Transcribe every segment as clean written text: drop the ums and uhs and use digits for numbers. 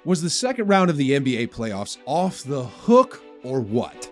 Was the second round of the NBA playoffs off the hook or what?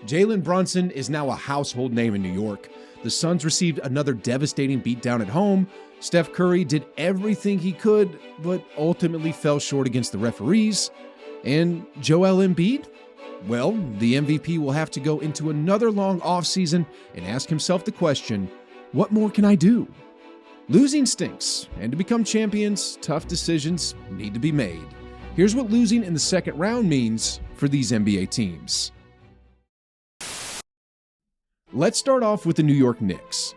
Jalen Brunson is now a household name in New York. The Suns received another devastating beatdown at home. Steph Curry did everything he could, but ultimately fell short against the referees. And Joel Embiid? Well, the MVP will have to go into another long offseason and ask himself the question, what more can I do? Losing stinks, and to become champions, tough decisions need to be made. Here's what losing in the second round means for these NBA teams. Let's start off with the New York Knicks.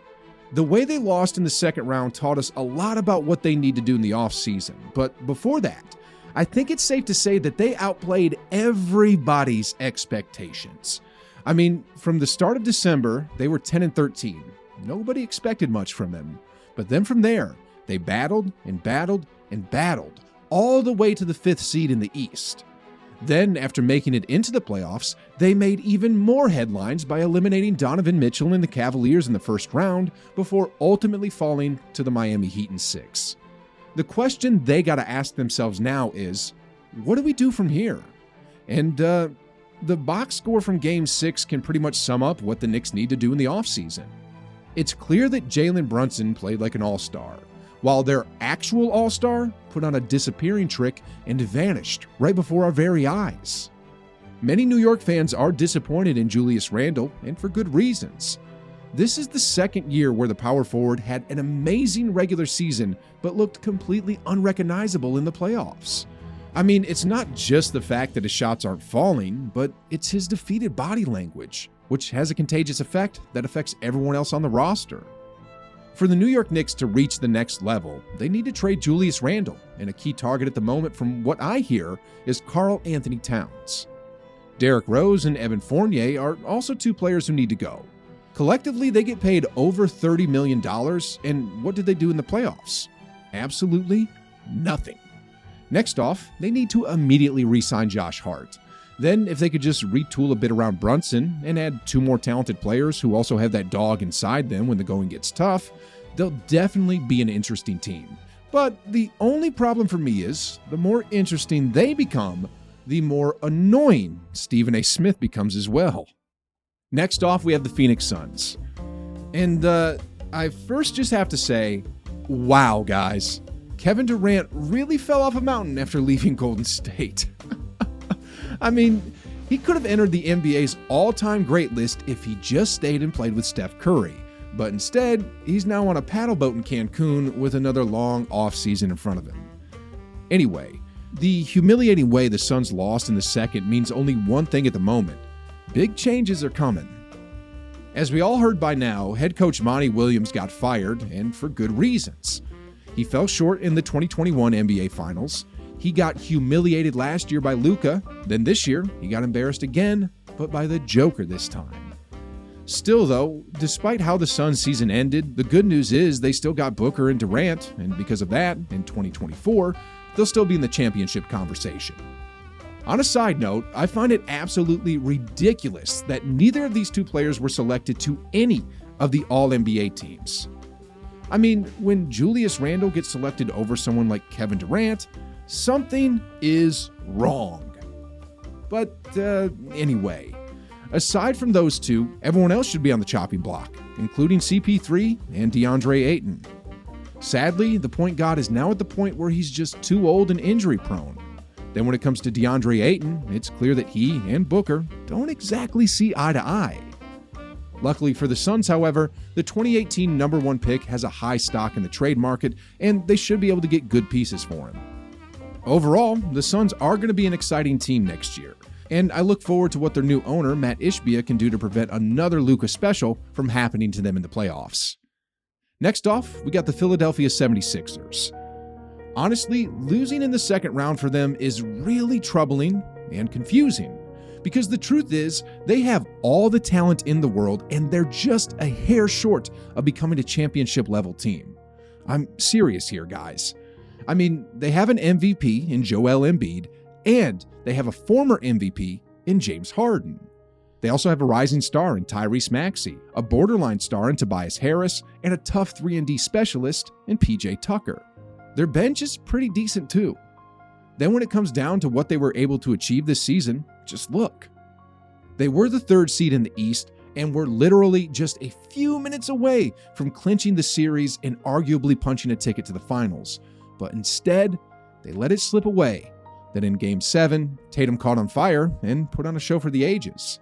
The way they lost in the second round taught us a lot about what they need to do in the offseason, but before that, I think it's safe to say that they outplayed everybody's expectations. I mean, from the start of December, they were 10-13. Nobody expected much from them. But then from there, they battled and battled and battled, all the way to the 5th seed in the East. Then, after making it into the playoffs, they made even more headlines by eliminating Donovan Mitchell and the Cavaliers in the first round before ultimately falling to the Miami Heat in 6. The question they got to ask themselves now is, what do we do from here? And the box score from Game 6 can pretty much sum up what the Knicks need to do in the offseason. It's clear that Jalen Brunson played like an all-star, while their actual all-star put on a disappearing trick and vanished right before our very eyes. Many New York fans are disappointed in Julius Randle, and for good reasons. This is the second year where the power forward had an amazing regular season, but looked completely unrecognizable in the playoffs. I mean, it's not just the fact that his shots aren't falling, but it's his defeated body language, which has a contagious effect that affects everyone else on the roster. For the New York Knicks to reach the next level, they need to trade Julius Randle, and a key target at the moment from what I hear is Karl Anthony Towns. Derrick Rose and Evan Fournier are also two players who need to go. Collectively, they get paid over $30 million, and what did they do in the playoffs? Absolutely nothing. Next off, they need to immediately re-sign Josh Hart. Then, if they could just retool a bit around Brunson and add 2 more talented players who also have that dog inside them when the going gets tough, they'll definitely be an interesting team. But the only problem for me is, the more interesting they become, the more annoying Stephen A. Smith becomes as well. Next off, we have the Phoenix Suns. And I first just have to say, wow, guys. Kevin Durant really fell off a mountain after leaving Golden State. I mean, he could have entered the NBA's all-time great list if he just stayed and played with Steph Curry. But instead, he's now on a paddle boat in Cancun with another long off-season in front of him. Anyway, the humiliating way the Suns lost in the second means only one thing at the moment. Big changes are coming. As we all heard by now, head coach Monty Williams got fired, and for good reasons. He fell short in the 2021 NBA Finals. He got humiliated last year by Luka. Then this year, he got embarrassed again, but by the Joker this time. Still though, despite how the Suns season ended, the good news is they still got Booker and Durant, and because of that, in 2024, they'll still be in the championship conversation. On a side note, I find it absolutely ridiculous that neither of these two players were selected to any of the All-NBA teams. I mean, when Julius Randle gets selected over someone like Kevin Durant, something is wrong. But anyway, aside from those two, everyone else should be on the chopping block, including CP3 and DeAndre Ayton. Sadly, the point guard is now at the point where he's just too old and injury prone. Then when it comes to DeAndre Ayton, it's clear that he and Booker don't exactly see eye to eye. Luckily for the Suns, however, the 2018 number 1 pick has a high stock in the trade market, and they should be able to get good pieces for him. Overall, the Suns are going to be an exciting team next year, and I look forward to what their new owner, Matt Ishbia, can do to prevent another Luka special from happening to them in the playoffs. Next off, we got the Philadelphia 76ers. Honestly, losing in the second round for them is really troubling and confusing, because the truth is, they have all the talent in the world and they're just a hair short of becoming a championship-level team. I'm serious here, guys. I mean, they have an MVP in Joel Embiid, and they have a former MVP in James Harden. They also have a rising star in Tyrese Maxey, a borderline star in Tobias Harris, and a tough 3-and-D specialist in PJ Tucker. Their bench is pretty decent too. Then when it comes down to what they were able to achieve this season, just look. They were the 3rd seed in the East and were literally just a few minutes away from clinching the series and arguably punching a ticket to the finals. But instead, they let it slip away. Then in Game 7, Tatum caught on fire and put on a show for the ages.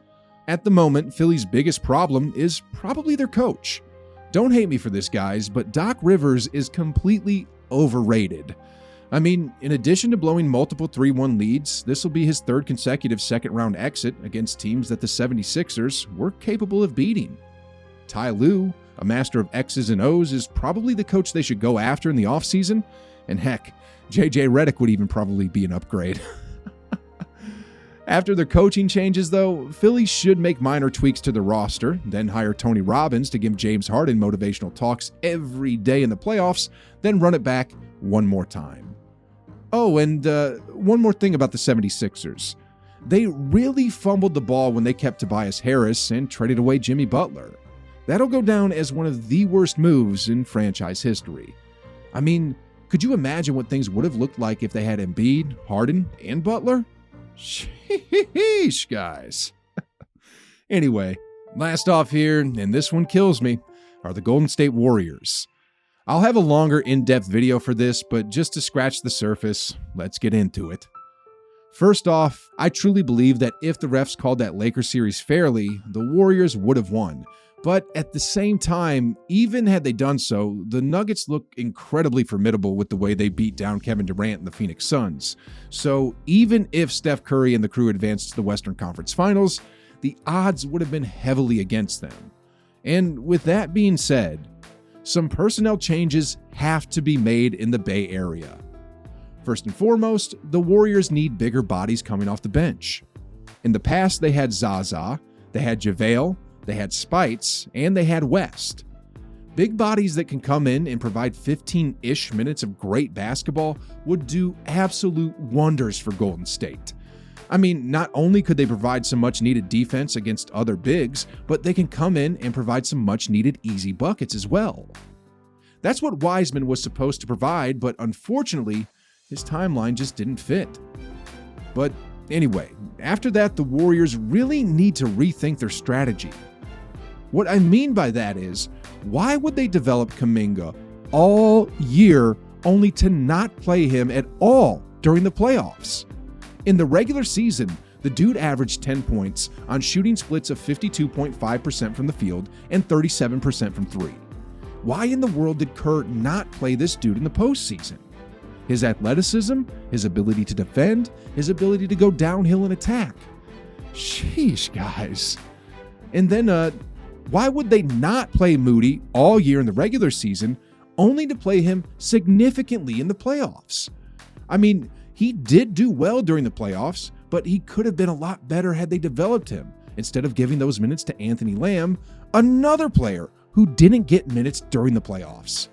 At the moment, Philly's biggest problem is probably their coach. Don't hate me for this, guys, but Doc Rivers is completely overrated. I mean, in addition to blowing multiple 3-1 leads, this will be his 3rd consecutive second-round exit against teams that the 76ers were capable of beating. Ty Lue, a master of X's and O's, is probably the coach they should go after in the offseason, and heck, JJ Redick would even probably be an upgrade. After their coaching changes, though, Philly should make minor tweaks to their roster, then hire Tony Robbins to give James Harden motivational talks every day in the playoffs, then run it back one more time. Oh, and one more thing about the 76ers. They really fumbled the ball when they kept Tobias Harris and traded away Jimmy Butler. That'll go down as one of the worst moves in franchise history. I mean, could you imagine what things would have looked like if they had Embiid, Harden, and Butler? Sheesh, guys. Anyway, last off here, and this one kills me, are the Golden State Warriors. I'll have a longer in-depth video for this, but just to scratch the surface, let's get into it. First off, I truly believe that if the refs called that Lakers series fairly, the Warriors would have won. But at the same time, even had they done so, the Nuggets look incredibly formidable with the way they beat down Kevin Durant and the Phoenix Suns. So even if Steph Curry and the crew advanced to the Western Conference Finals, the odds would have been heavily against them. And with that being said, some personnel changes have to be made in the Bay Area. First and foremost, the Warriors need bigger bodies coming off the bench. In the past, they had Zaza, they had JaVale, they had Spites, and they had West. Big bodies that can come in and provide 15-ish minutes of great basketball would do absolute wonders for Golden State. I mean, not only could they provide some much-needed defense against other bigs, but they can come in and provide some much-needed easy buckets as well. That's what Wiseman was supposed to provide, but unfortunately, his timeline just didn't fit. But anyway, after that, the Warriors really need to rethink their strategy. What I mean by that is, why would they develop Kuminga all year only to not play him at all during the playoffs? In the regular season, the dude averaged 10 points on shooting splits of 52.5% from the field and 37% from three. Why in the world did Kerr not play this dude in the postseason? His athleticism, his ability to defend, his ability to go downhill and attack. Sheesh, guys. And then, why would they not play Moody all year in the regular season, only to play him significantly in the playoffs? I mean, he did do well during the playoffs, but he could have been a lot better had they developed him, instead of giving those minutes to Anthony Lamb, another player who didn't get minutes during the playoffs.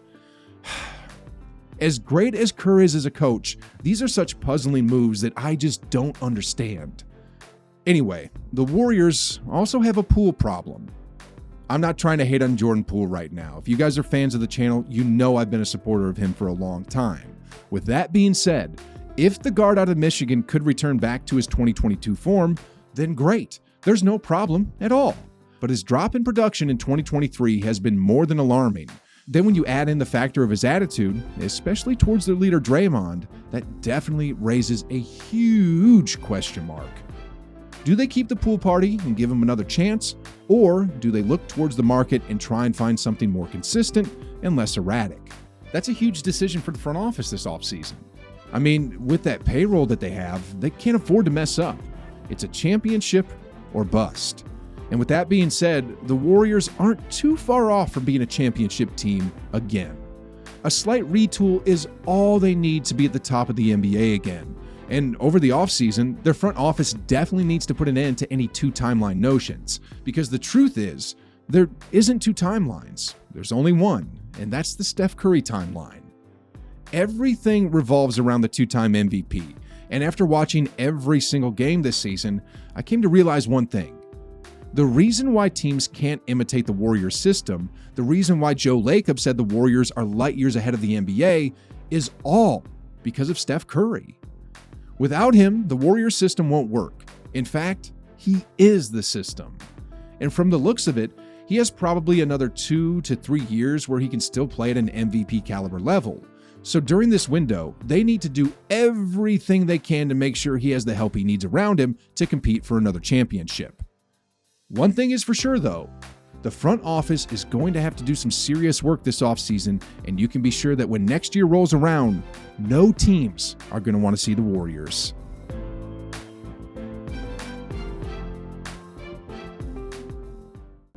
As great as Kerr is as a coach, these are such puzzling moves that I just don't understand. Anyway, the Warriors also have a Poole problem. I'm not trying to hate on Jordan Poole right now. If you guys are fans of the channel, you know I've been a supporter of him for a long time. With that being said, if the guard out of Michigan could return back to his 2022 form, then great. There's no problem at all. But his drop in production in 2023 has been more than alarming. Then when you add in the factor of his attitude, especially towards their leader Draymond, that definitely raises a huge question mark. Do they keep the Poole party and give him another chance, or do they look towards the market and try and find something more consistent and less erratic? That's a huge decision for the front office this offseason. I mean, with that payroll that they have, they can't afford to mess up. It's a championship or bust. And with that being said, the Warriors aren't too far off from being a championship team again. A slight retool is all they need to be at the top of the NBA again. And over the offseason, their front office definitely needs to put an end to any two timeline notions. Because the truth is, there isn't two timelines. There's only one, and that's the Steph Curry timeline. Everything revolves around the two-time MVP. And after watching every single game this season, I came to realize one thing. The reason why teams can't imitate the Warriors system, the reason why Joe Lacob said the Warriors are light years ahead of the NBA, is all because of Steph Curry. Without him, the Warriors system won't work. In fact, he is the system. And from the looks of it, he has probably another 2 to 3 years where he can still play at an MVP caliber level. So during this window, they need to do everything they can to make sure he has the help he needs around him to compete for another championship. One thing is for sure though, the front office is going to have to do some serious work this offseason, and you can be sure that when next year rolls around, no teams are going to want to see the Warriors.